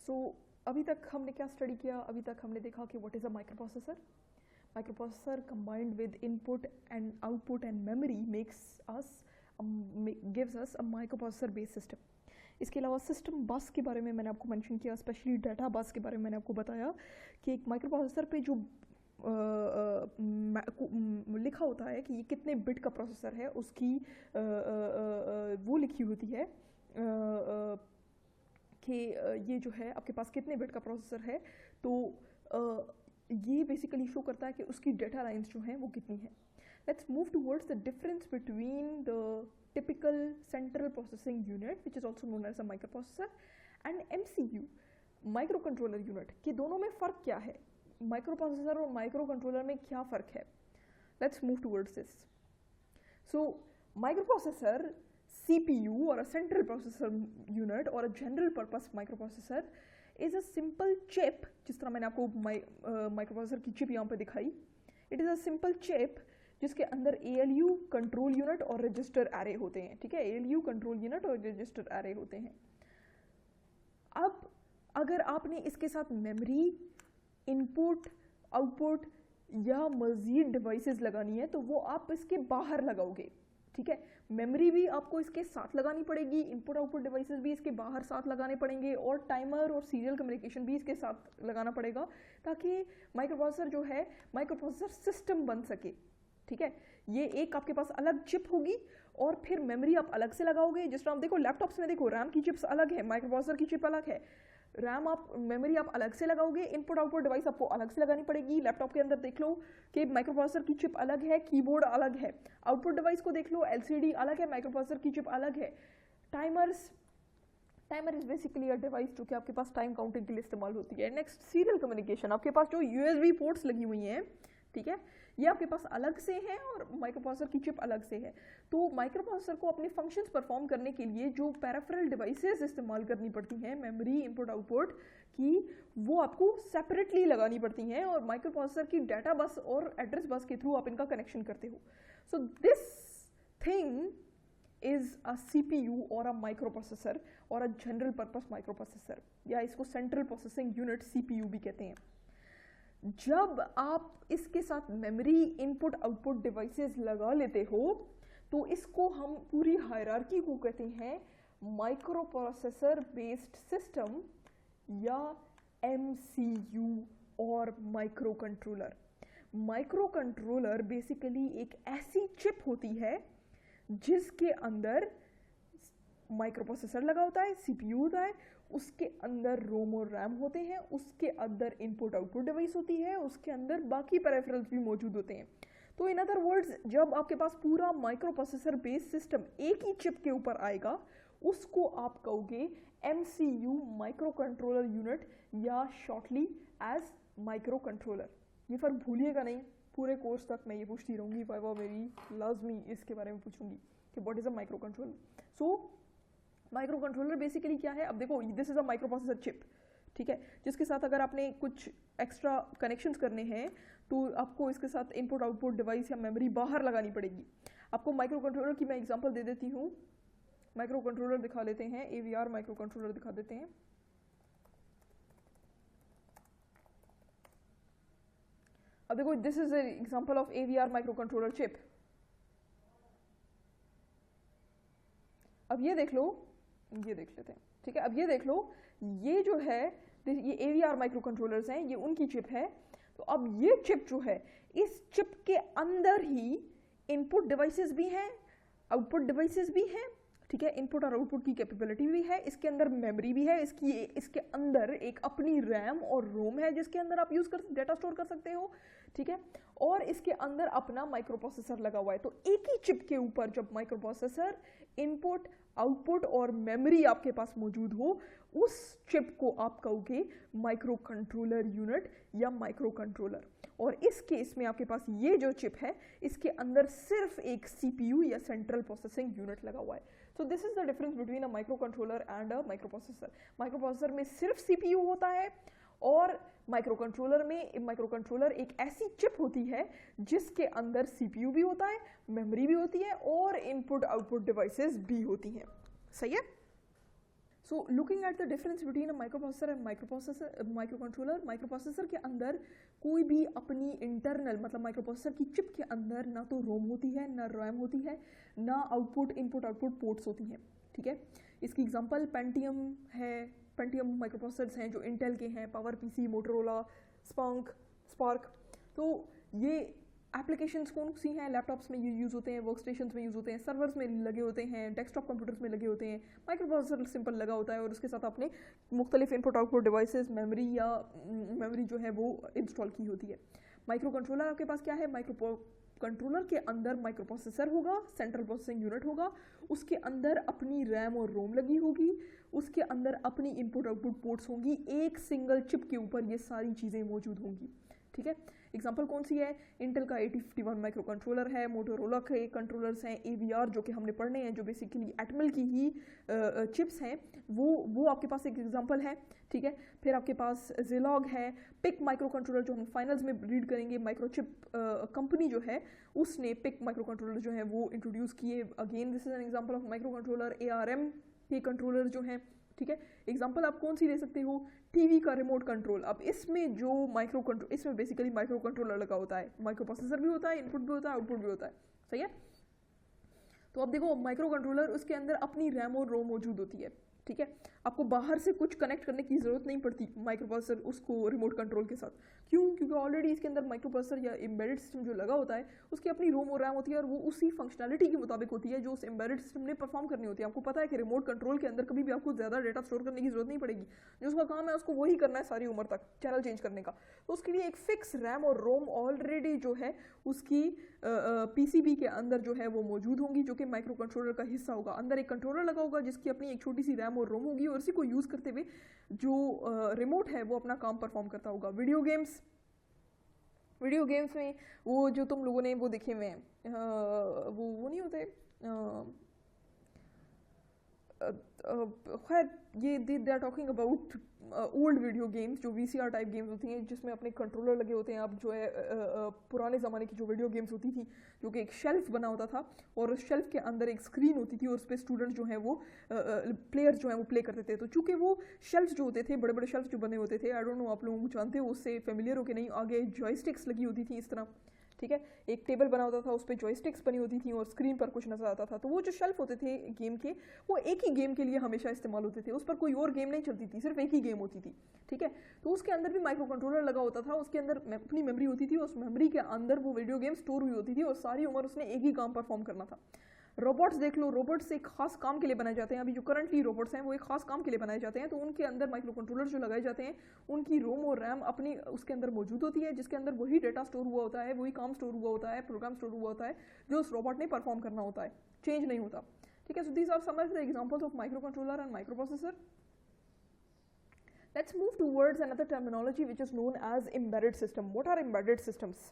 सो अभी तक हमने क्या स्टडी किया? अभी तक हमने देखा कि what is a micro processor. Microprocessor combined with input and output and memory gives us a microprocessor based system. इसके अलावा सिस्टम बस के बारे में मैंने आपको मेंशन किया, स्पेशली डाटा बस के बारे में मैंने आपको बताया कि एक माइक्रोप्रोसेसर पे जो लिखा होता है कि ये कितने बिट का प्रोसेसर है, उसकी वो लिखी होती है कि ये जो है आपके पास कितने बिट का प्रोसेसर है. तो ये बेसिकली शो करता है कि उसकी डेटा लाइंस जो हैं वो कितनी हैं. Let's move towards the difference between the typical central processing unit which is also known as a microprocessor and MCU microcontroller unit. कि दोनों में फ़र्क क्या है, माइक्रो प्रोसेसर और माइक्रो कंट्रोलर में क्या फ़र्क है. Let's move towards this. So microprocessor CPU or a central processor unit or a general purpose microprocessor is a simple chip. जिस तरह मैंने आपको माइक्रोप्रोसेसर की चिप यहाँ पे दिखाई. It is a simple chip जिसके अंदर ALU कंट्रोल यूनिट और रजिस्टर एरे होते हैं. ठीक है, ALU कंट्रोल यूनिट और रजिस्टर एरे होते हैं. अब अगर आपने इसके साथ मेमोरी, इनपुट, आउटपुट या मज़ीद डिवाइसेस लगानी है तो वो आप इसके बाहर लगाओगे. ठीक है, मेमोरी भी आपको इसके साथ लगानी पड़ेगी, इनपुट आउटपुट डिवाइसेस भी इसके बाहर साथ लगाने पड़ेंगे और टाइमर और सीरियल कम्युनिकेशन भी इसके साथ लगाना पड़ेगा ताकि माइक्रोप्रोसेसर जो है माइक्रोप्रोसेसर सिस्टम बन सके. ठीक है, ये एक आपके पास अलग चिप होगी और फिर मेमोरी आप अलग से लगाओगे. जिस तरह आप देखो लैपटॉप्स में देखो रैम की चिप्स अलग है, माइक्रोप्रोसेसर की चिप अलग है. रैम आप मेमोरी आप अलग से लगाओगे, इनपुट आउटपुट डिवाइस आपको अलग से लगानी पड़ेगी. लैपटॉप के अंदर देख लो कि माइक्रोप्रोसेसर की चिप अलग है, कीबोर्ड अलग है. आउटपुट डिवाइस को देख लो, LCD अलग है, माइक्रोप्रोसेसर की चिप अलग है. Timer is basically a device जो कि आपके पास टाइम काउंटिंग के लिए इस्तेमाल होती है. नेक्स्ट सीरियल कम्युनिकेशन, आपके पास जो USB पोर्ट्स लगी हुई हैं, ठीक है, ये आपके पास अलग से हैं और माइक्रोप्रोसेसर की चिप अलग से है. तो माइक्रोप्रोसेसर को अपने फंक्शंस परफॉर्म करने के लिए जो पैराफेरल डिवाइसेस इस्तेमाल करनी पड़ती हैं, मेमोरी, इनपुट आउटपुट की, वो आपको सेपरेटली लगानी पड़ती हैं और माइक्रोप्रोसेसर की डाटा बस और एड्रेस बस के थ्रू आप इनका कनेक्शन करते हो. So this thing is a CPU और अ माइक्रोप्रोसेसर और अ जनरल पर्पस माइक्रोप्रोसेसर, या इसको सेंट्रल प्रोसेसिंग यूनिट CPU भी कहते हैं. जब आप इसके साथ मेमोरी, इनपुट आउटपुट डिवाइसेस लगा लेते हो तो इसको हम पूरी हायरार्की को कहते हैं माइक्रो प्रोसेसर बेस्ड सिस्टम या MCU और micro controller. Micro controller basically एक ऐसी चिप होती है जिसके अंदर माइक्रो प्रोसेसर लगा होता है, CPU होता है, उसके अंदर रोम और रैम होते हैं, उसके अंदर इनपुट आउटपुट डिवाइस होती है, उसके अंदर बाकी पेरिफेरल्स भी मौजूद होते हैं. तो इन अदर वर्ड्स जब आपके पास पूरा माइक्रो प्रोसेसर बेस्ड सिस्टम एक ही चिप के ऊपर आएगा उसको आप कहोगे MCU माइक्रो कंट्रोलर यूनिट या शॉर्टली एज माइक्रो कंट्रोलर. ये फर्क भूलिएगा नहीं, पूरे कोर्स तक मैं ये पूछती रहूँगी, वाइवा मेरी लाजमी इसके बारे में पूछूंगी कि what is a micro controller. So micro controller basically क्या है? अब देखो this is a micro processor chip, ठीक है, जिसके साथ अगर आपने कुछ एक्स्ट्रा कनेक्शंस करने हैं तो आपको इसके साथ इनपुट आउटपुट डिवाइस या मेमोरी बाहर लगानी पड़ेगी. आपको माइक्रो कंट्रोलर की मैं एग्जांपल दे देती हूँ. माइक्रो कंट्रोलर दिखा लेते हैं, AVR माइक्रो कंट्रोलर दिखा देते हैं. अब देखो this is an example of AVR micro controller chip. अब ये देख लो, ये देख लेते हैं, ठीक है. अब ये देख लो, ये जो है ये AVR माइक्रो कंट्रोलर्स हैं, ये उनकी चिप है. तो अब ये चिप जो है, इस चिप के अंदर ही इनपुट डिवाइसेस भी हैं, आउटपुट डिवाइसेस भी हैं, ठीक है, इनपुट और आउटपुट की कैपेबिलिटी भी है, इसके अंदर मेमोरी भी है, इसके अंदर एक अपनी रैम और रोम है जिसके अंदर आप डेटा स्टोर कर सकते हो, ठीक है, और इसके अंदर अपना माइक्रो प्रोसेसर लगा हुआ है. तो एक ही चिप के ऊपर जब माइक्रो प्रोसेसर, इनपुट, आउटपुट और मेमोरी आपके पास मौजूद हो, उस चिप को आप कहोगे माइक्रो कंट्रोलर यूनिट या माइक्रो कंट्रोलर. और इस केस में आपके पास ये जो चिप है इसके अंदर सिर्फ एक CPU या सेंट्रल प्रोसेसिंग यूनिट लगा हुआ है. So this is the difference between a micro controller and a micro processor. Micro processor में सिर्फ CPU होता है और माइक्रो कंट्रोलर एक ऐसी चिप होती है जिसके अंदर CPU भी होता है, मेमोरी भी होती है और इनपुट आउटपुट डिवाइसेस भी होती हैं. सही है. So looking at the difference between a microprocessor and microcontroller, microprocessor के अंदर कोई भी अपनी इंटरनल मतलब माइक्रोप्रोसेसर की चिप के अंदर ना तो रोम होती है, ना रैम होती है, ना आउटपुट इनपुट आउटपुट पोर्ट्स होती हैं, ठीक है। इसकी एग्जांपल पेंटियम है, पेंटियम माइक्रोप्रोसेसर्स हैं जो इंटेल के हैं, पावर पीसी, मोटोरोला, स्पार्क। तो ये एप्लीकेशंस कौन सी हैं, लैपटॉप्स में यूज़ होते हैं, वर्क स्टेशंस में यूज़ होते हैं, सर्वर्स में लगे होते हैं, डेस्कटॉप कंप्यूटर्स में लगे होते हैं। माइक्रोप्रोसेसर सिंपल लगा होता है और उसके साथ आपने मुख्तलिफ इनपुट आउटपुट डिवाइसेस, मेमोरी या मेमोरी जो है वो इंस्टॉल की होती है। माइक्रो कंट्रोलर आपके पास क्या है, माइक्रो कंट्रोलर के अंदर माइक्रोप्रोसेसर होगा, सेंट्रल प्रोसेसिंग यूनिट होगा, उसके अंदर अपनी रैम और रोम लगी होगी, उसके अंदर अपनी इनपुट आउटपुट पोर्ट्स होंगी, एक सिंगल चिप के ऊपर ये सारी चीज़ें मौजूद होंगी, ठीक है। एग्जांपल कौन सी है, इंटेल का 8051 माइक्रो कंट्रोलर है, मोटोरोला के कंट्रोलर्स हैं, AVR जो कि हमने पढ़ने हैं, जो बेसिकली एटमल की ही चिप्स हैं, वो आपके पास एक एग्जांपल है, ठीक है। फिर आपके पास Zilog है, पिक माइक्रो कंट्रोलर जो हम फाइनल्स में रीड करेंगे, माइक्रोचिप कंपनी जो है उसने पिक माइक्रो कंट्रोलर जो है वो इंट्रोड्यूस किए। Again this is an example of micro controller. ARM के कंट्रोलर जो हैं, ठीक है। एग्जांपल आप कौन सी ले सकते हो, टीवी का रिमोट कंट्रोल। अब इसमें जो माइक्रो कंट्रोल, इसमें बेसिकली माइक्रो कंट्रोलर लगा होता है, माइक्रो प्रोसेसर भी होता है, इनपुट भी होता है, आउटपुट भी होता है, सही है। तो अब देखो माइक्रो कंट्रोलर, उसके अंदर अपनी रैम और रोम मौजूद होती है, ठीक है। आपको बाहर से कुछ कनेक्ट करने की जरूरत नहीं पड़ती माइक्रो प्रोसेसर उसको रिमोट कंट्रोल के साथ। क्यों? क्योंकि ऑलरेडी इसके अंदर माइक्रो प्रोसेसर या एम्बेडेड सिस्टम जो लगा होता है उसकी अपनी रोम और रैम होती है और वो उसी फंक्शनैलिटी के मुताबिक होती है जो उस एम्बेडेड सिस्टम ने परफॉर्म करनी होती है। आपको पता है कि रिमोट कंट्रोल के अंदर कभी भी आपको ज़्यादा डेटा स्टोर करने की जरूरत नहीं पड़ेगी, जो उसका काम है उसको वही करना है सारी उम्र तक, चैनल चेंज करने का। तो उसके लिए एक फिक्स रैम और रोम ऑलरेडी जो है उसकी PCB के अंदर जो है वो मौजूद होंगी, जो कि माइक्रो कंट्रोलर का हिस्सा होगा। अंदर एक कंट्रोलर लगा होगा जिसकी अपनी एक छोटी सी रैम और रोम होगी और इसी को यूज़ करते हुए जो रिमोट है वो अपना काम परफॉर्म करता होगा। वीडियो गेम्स में वो जो तुम लोगों ने वो देखे हुए हैं, वो नहीं होते, खैर ये they are talking about old video games, जो VCR टाइप गेम्स होती हैं जिसमें अपने कंट्रोलर लगे होते हैं। अब जो है पुराने ज़माने की जो वीडियो गेम्स होती थी, जो कि एक शेल्फ बना होता था और उस शेल्फ के अंदर एक स्क्रीन होती थी और उस पर स्टूडेंट जो हैं वो प्लेयर्स जो हैं वो प्ले करते थे। तो चूँकि वो शेल्फ जो होते थे, बड़े बड़े शेल्फ जो बने होते थे, आई डोंट नो आप लोग जानते हो उससे फेमिलियर हो कि नहीं, आगे जॉयस्टिक्स लगी होती थी इस तरह, ठीक है। एक टेबल बना होता था, उस पर जॉयस्टिक्स बनी होती थी और स्क्रीन पर कुछ नजर आता था। तो वो जो शेल्फ होते थे गेम के, वो एक ही गेम के लिए हमेशा इस्तेमाल होते थे, उस पर कोई और गेम नहीं चलती थी, सिर्फ एक ही गेम होती थी, ठीक है। तो उसके अंदर भी माइक्रो कंट्रोलर लगा होता था, उसके अंदर अपनी मेमोरी होती थी, उस मेमोरी के अंदर वो वीडियो गेम स्टोर हुई होती थी और सारी उम्र उसने एक ही काम परफॉर्म करना था। रोबोट्स देख लो, रोबोट्स एक खास काम के लिए बनाए जाते हैं। अभी जो करंटली रोबोट्स हैं वो एक खास काम के लिए बनाए जाते हैं, तो उनके अंदर माइक्रो कंट्रोलर जो लगाए जाते हैं उनकी रोम और रैम अपनी उसके अंदर मौजूद होती है, जिसके अंदर वही डेटा स्टोर हुआ होता है, वही काम स्टोर हुआ होता है, प्रोग्राम स्टोर हुआ होता है जो उस रोबोट ने परफॉर्म करना होता है, चेंज नहीं होता, ठीक है। So these are some of the examples of microcontroller and microprocessor. Let's move towards another terminology which is known as embedded system. What are embedded systems?